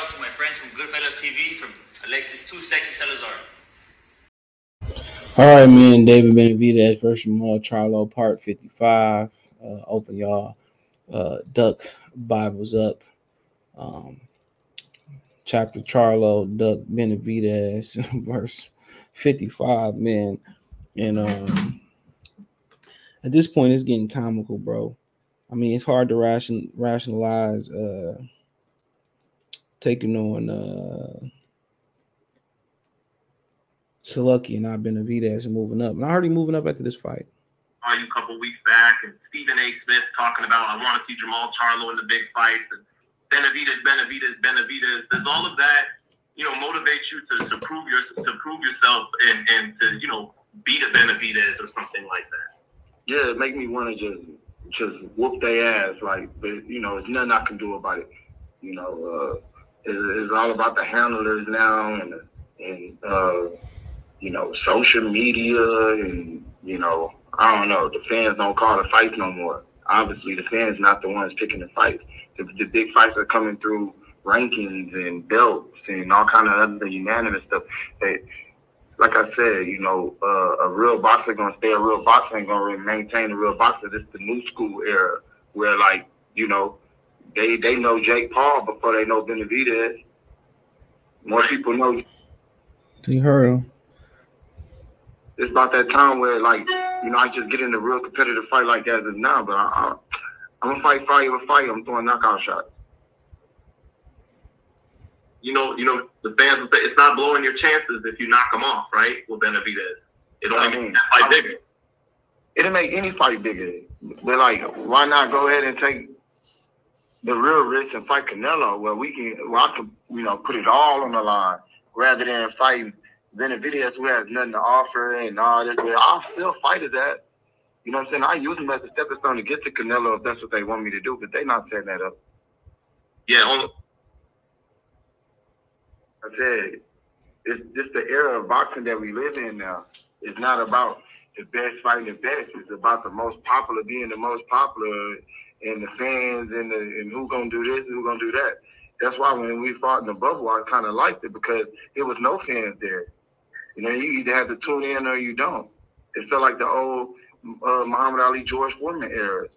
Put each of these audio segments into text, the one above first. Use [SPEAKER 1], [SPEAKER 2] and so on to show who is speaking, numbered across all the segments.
[SPEAKER 1] out to my friends from Goodfellas TV, from Alexis Too Sexy Salazar.
[SPEAKER 2] All right, man. David Benavidez versus Jermall Charlo, part 55. Open y'all Duck Bibles up. Chapter Charlo, Duck Benavidez, verse 55, man. And at this point, it's getting comical, bro. I mean, it's hard to rationalize taking on Saluki and not Benavidez and moving up. And I heard him moving up after this fight.
[SPEAKER 3] A couple weeks back, and Stephen A. Smith talking about, I want to see Jermall Charlo in the big fights, and Benavidez. Does all of that, motivate you to prove yourself and to, beat a Benavidez or something like that?
[SPEAKER 4] Yeah, it make me want to just whoop their ass, but there's nothing I can do about it. It's all about the handlers now and social media and, I don't know, the fans don't call the fights no more. Obviously, the fans not the ones picking the fights. The big fights are coming through rankings and belts and all kind of other unanimous stuff. Like I said, a real boxer gonna stay a real boxer and gonna maintain a real boxer. This is the new school era where, they know Jake Paul before they know Benavidez. More people know.
[SPEAKER 2] You heard him.
[SPEAKER 4] It's about that time where, I just get in a real competitive fight like that as now, but I'm gonna fight fire with fire. I'm throwing knockout shots.
[SPEAKER 3] The fans will say it's not blowing your chances if you knock them off, right? With Benavidez, it only makes that fight bigger.
[SPEAKER 4] It'll make any fight bigger. But why not go ahead and take the real risk and fight Canelo, where I can, put it all on the line rather than fighting Benavidez, who has nothing to offer and all this. But I'll still fight his ass. You know what I'm saying? I use him as a stepping stone to get to Canelo if that's what they want me to do, but they're not setting that up.
[SPEAKER 3] Yeah,
[SPEAKER 4] I said, it's just the era of boxing that we live in now. It's not about the best fighting the best. It's about the most popular being the most popular and the fans and who gonna do this and who gonna do that. That's why when we fought in the bubble, I kind of liked it because there was no fans there. You either have to tune in or you don't. It felt like the old Muhammad Ali, George Foreman era.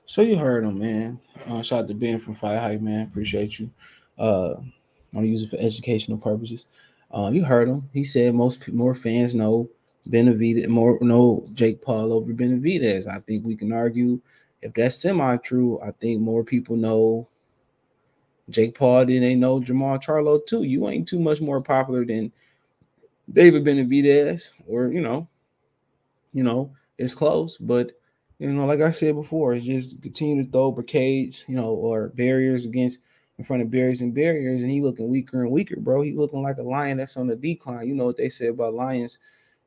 [SPEAKER 2] So you heard him, man. Shout out to Ben from Fight Hype, man. Appreciate you. I'm gonna use it for educational purposes. You heard him. He said more fans know Benavidez, know Jake Paul over Benavidez. I think we can argue if that's semi-true. I think more people know Jake Paul than they know Jermall Charlo too. You ain't too much more popular than David Benavidez, or it's close, but like I said before, it's just continue to throw brigades, or barriers in front of barriers and barriers, and he looking weaker and weaker, bro. He looking like a lion that's on the decline. You know what they say about lions?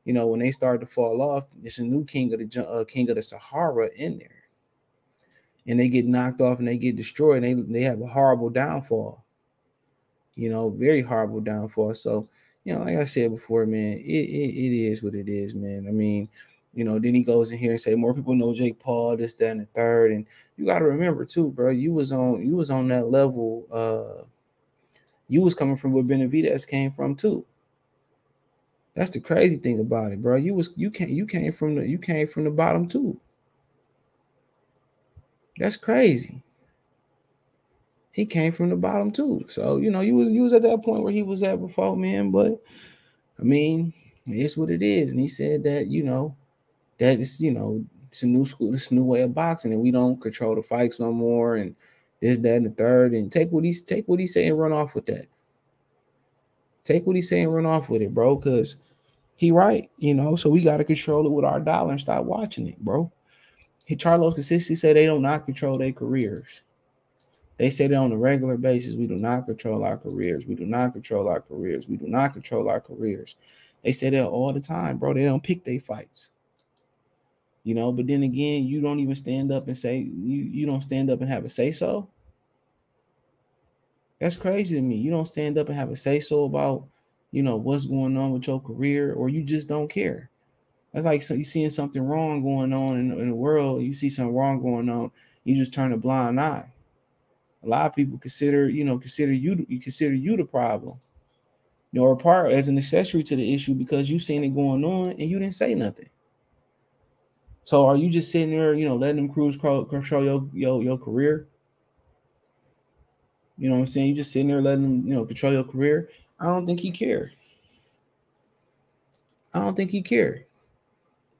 [SPEAKER 2] When they start to fall off, there's a new king of the Sahara in there. And they get knocked off and they get destroyed. And they have a horrible downfall, very horrible downfall. So, like I said before, man, it is what it is, man. I mean, then he goes in here and say more people know Jake Paul, this, that, and the third. And you got to remember too, bro, you was on that level. You was coming from where Benavidez came from too. That's the crazy thing about it, bro. You came from the bottom too. That's crazy. He came from the bottom too. So, you was at that point where he was at before, man. But I mean, it's what it is. And he said that, that is, it's a new school, it's a new way of boxing, and we don't control the fights no more, and this, that, and the third. And take what he's saying and run off with that. Take what he's saying and run off with it, bro, because he right, so we got to control it with our dollar and stop watching it, bro. Charlo consistently say they do not control their careers. They say that on a regular basis. We do not control our careers. We do not control our careers. We do not control our careers. They say that all the time, bro. They don't pick their fights. But then again, you don't even stand up and say, you don't stand up and have a say-so. That's crazy to me. You don't stand up and have a say-so about, what's going on with your career, or you just don't care. That's like you seeing something wrong going on in the world. You see something wrong going on, you just turn a blind eye. A lot of people consider you the problem. Or a part as an accessory to the issue because you seen it going on and you didn't say nothing. So are you just sitting there, letting them crews control your career? You know what I'm saying? You just sitting there letting them, control your career. I don't think he cared. I don't think he cared.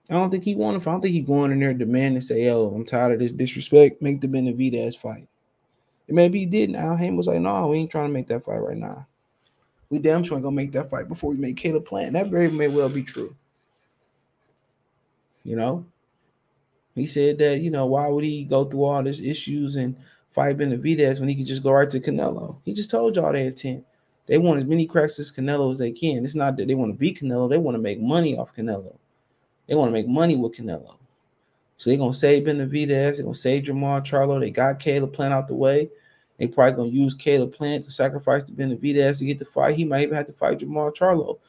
[SPEAKER 2] I don't think he wanted. I don't think he going in there demanding and say, "Yo, I'm tired of this disrespect. Make the Benavidez fight." And maybe he didn't. Al Haym was like, "No, we ain't trying to make that fight right now. We damn sure ain't gonna make that fight before we make Caleb Plant." That very may well be true. He said that, why would he go through all these issues and fight Benavidez when he could just go right to Canelo? He just told y'all their intent. They want as many cracks as Canelo as they can. It's not that they want to beat Canelo. They want to make money off Canelo. They want to make money with Canelo. So they're going to save Benavidez. They're going to save Jermall Charlo. They got Caleb Plant out the way. They probably going to use Caleb Plant to sacrifice the Benavidez to get the fight. He might even have to fight Jermall Charlo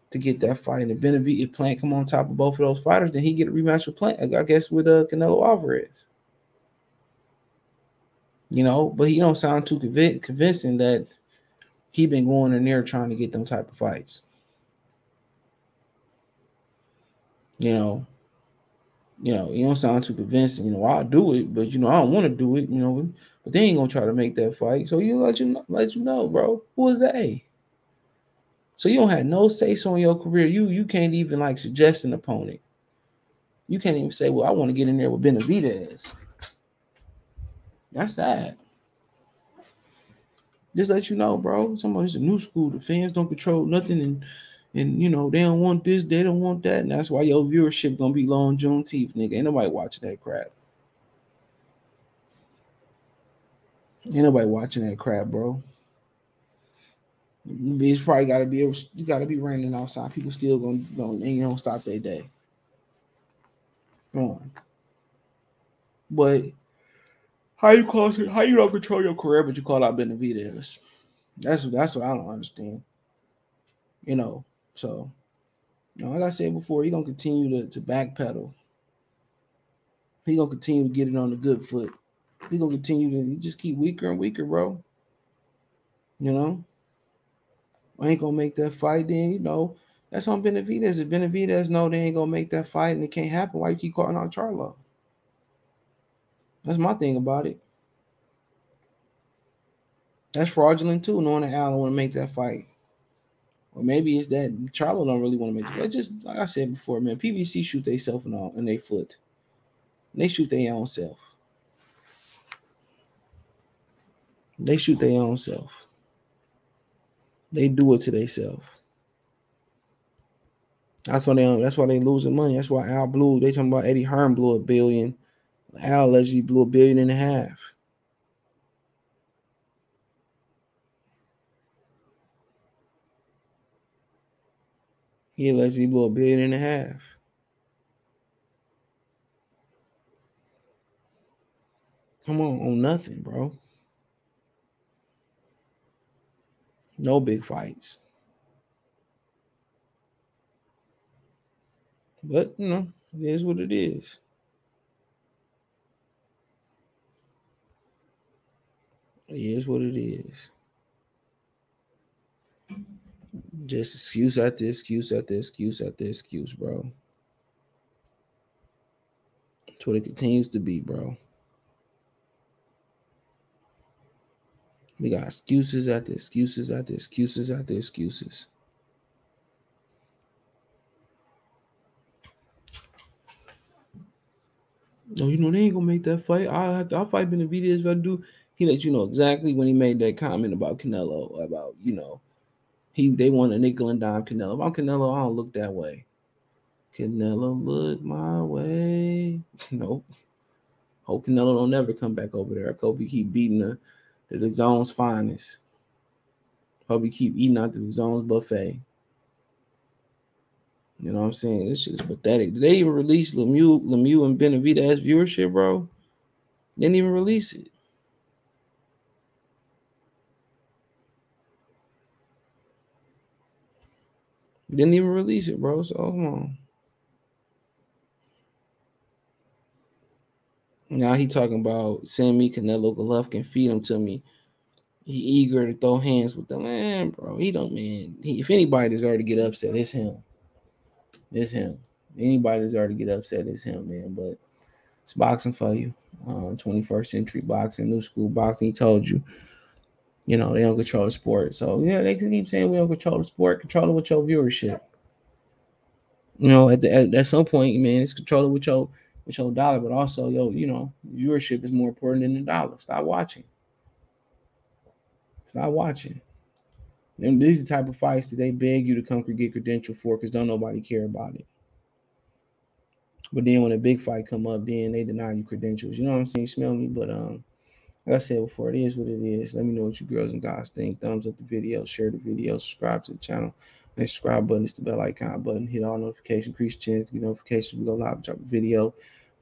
[SPEAKER 2] to get that fight. And if Benavidez Plant come on top of both of those fighters, then he get a rematch with Plant, I guess, with Canelo Alvarez. But he don't sound too convincing that he been going in there trying to get them type of fights. He don't sound too convincing. I'll do it, but I don't want to do it. But they ain't gonna try to make that fight. So let you know, bro. Who is they? So you don't have no say-so in your career. You can't even suggest an opponent. You can't even say, well, I want to get in there with Benavidez. That's sad. Just let you know, bro. Somebody's a new school. The fans don't control nothing, and they don't want this, they don't want that, and that's why your viewership gonna be low on Juneteenth, nigga. Ain't nobody watching that crap. Ain't nobody watching that crap, bro. It's probably gotta be raining outside. People still gonna stop their day. Come on. But how you don't control your career, but you call out Benavidez? That's what I don't understand. So like I said before, he gonna continue to backpedal. He gonna continue to get it on the good foot. He gonna continue to just keep weaker and weaker, bro. I ain't gonna make that fight. Then that's on Benavidez. If Benavidez know they ain't gonna make that fight and it can't happen, why you keep calling out Charlo? That's my thing about it. That's fraudulent too, knowing that Allen want to make that fight. Or maybe it's that Charlo don't really want to make the fight. Just like I said before, man, PBC shoot they self in their foot. They shoot their own self. They shoot their own self. They do it to themselves. That's why they losing money. That's why Al blew. They talking about Eddie Hearn blew $1 billion. Al allegedly blew $1.5 billion. He allegedly blew $1.5 billion. Come on nothing, bro. No big fights. But, it is what it is. It is what it is. Just excuse after excuse after excuse after excuse, bro. That's what it continues to be, bro. We got excuses after excuses after excuses after excuses. No, they ain't gonna make that fight. I'll fight Benavidez if I do. He let you know exactly when he made that comment about Canelo, about they want a nickel and dime Canelo. About Canelo, I don't look that way. Canelo look my way. Nope. Hope Canelo don't never come back over there. I hope he keep beating the zone's finest. Hope he keep eating out the zone's buffet. You know what I'm saying? This shit is pathetic. Did they even release Lemieux and Benavidez viewership, bro? They didn't even release it. Didn't even release it, bro. So come on. And Now he talking about send me Canelo Golovkin, feed him to me. He eager to throw hands with them. Man, bro, he don't, man. If anybody deserves to get upset, it's him. It's him. Anybody deserves to get upset, it's him, man. But it's boxing for you. 21st century boxing, new school boxing. He told you, they don't control the sport. So, they keep saying we don't control the sport. Control it with your viewership. At some point, man, it's control it with your dollar. But also, viewership is more important than the dollar. Stop watching. Stop watching. And these are the type of fights that they beg you to come get credential for because don't nobody care about it. But then when a big fight come up, then they deny you credentials. You know what I'm saying? You smell me? But like I said before, it is what it is. Let me know what you girls and guys think. Thumbs up the video, share the video, subscribe to the channel. And the subscribe button is the bell icon button. Hit all notifications, increase chance to get notifications. We go live, drop a video.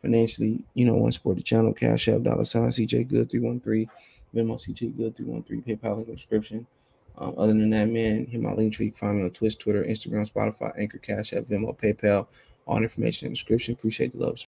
[SPEAKER 2] Financially, want to support the channel. Cash App, $CJ Good 313. Venmo CJ Good 313. PayPal link in the description. Other than that, man, hit my link tree. You can find me on Twitch, Twitter, Instagram, Spotify, Anchor, Cash App, Venmo, PayPal. All information in the description. Appreciate the love.